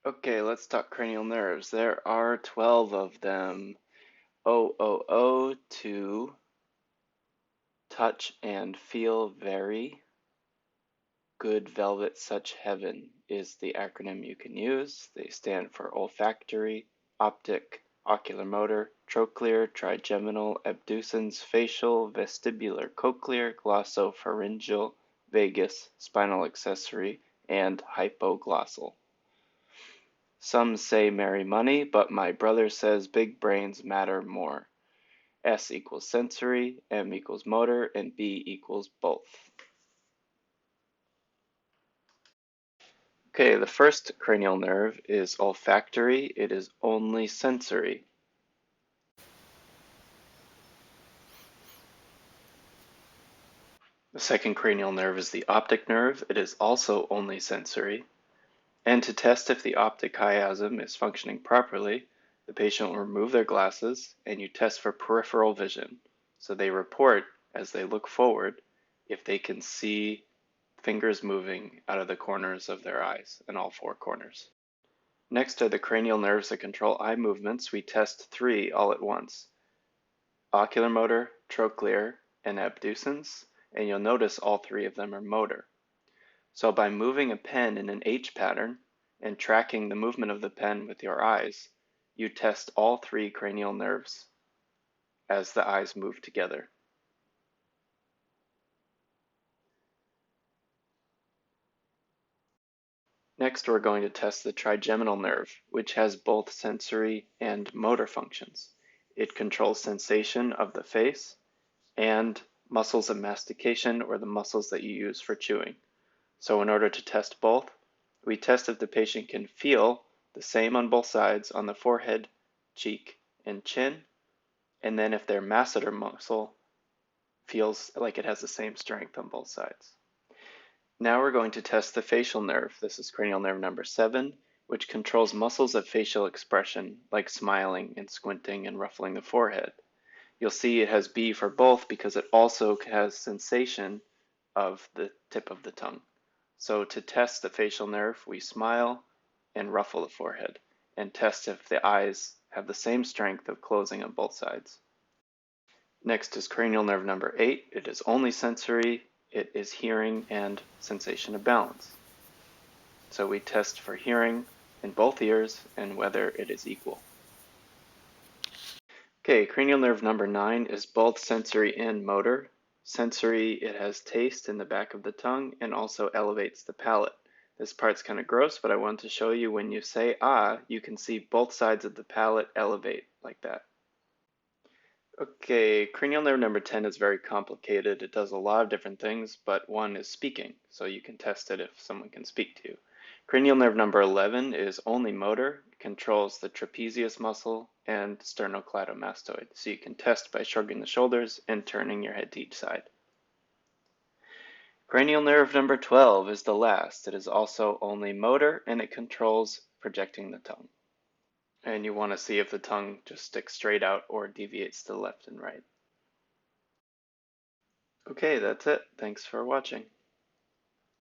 Okay, let's talk cranial nerves. There are 12 of them. to touch and feel very. Good velvet such heaven is the acronym you can use. They stand for olfactory, optic, ocular motor, trochlear, trigeminal, abducens, facial, vestibular, cochlear, glossopharyngeal, vagus, spinal accessory, and hypoglossal. Some say marry money, but my brother says big brains matter more. S equals sensory, M equals motor, and B equals both. Okay, the first cranial nerve is olfactory. It is only sensory. The second cranial nerve is the optic nerve. It is also only sensory. And to test if the optic chiasm is functioning properly, the patient will remove their glasses and you test for peripheral vision. So they report as they look forward if they can see fingers moving out of the corners of their eyes in all four corners. Next are the cranial nerves that control eye movements. We test three all at once: ocular motor, trochlear, and abducens, and you'll notice all three of them are motor. So by moving a pen in an H pattern and tracking the movement of the pen with your eyes, you test all three cranial nerves as the eyes move together. Next, we're going to test the trigeminal nerve, which has both sensory and motor functions. It controls sensation of the face and muscles of mastication, or the muscles that you use for chewing. So in order to test both, we test if the patient can feel the same on both sides on the forehead, cheek, and chin, and then if their masseter muscle feels like it has the same strength on both sides. Now we're going to test the facial nerve. This is cranial nerve number 7, which controls muscles of facial expression, like smiling and squinting and ruffling the forehead. You'll see it has B for both because it also has sensation of the tip of the tongue. So to test the facial nerve, we smile and ruffle the forehead and test if the eyes have the same strength of closing on both sides. Next is cranial nerve number 8. It is only sensory. It is hearing and sensation of balance. So we test for hearing in both ears and whether it is equal. Okay, cranial nerve number 9 is both sensory and motor. Sensory, it has taste in the back of the tongue and also elevates the palate. This part's kind of gross, but I want to show you when you say ah, you can see both sides of the palate elevate like that. Okay, cranial nerve number 10 is very complicated. It does a lot of different things, but one is speaking, so you can test it if someone can speak to you. Cranial nerve number 11 is only motor. It controls the trapezius muscle and sternocleidomastoid, so you can test by shrugging the shoulders and turning your head to each side. Cranial nerve number 12 is the last. It is also only motor, and it controls projecting the tongue. And you want to see if the tongue just sticks straight out or deviates to the left and right. Okay, that's it. Thanks for watching.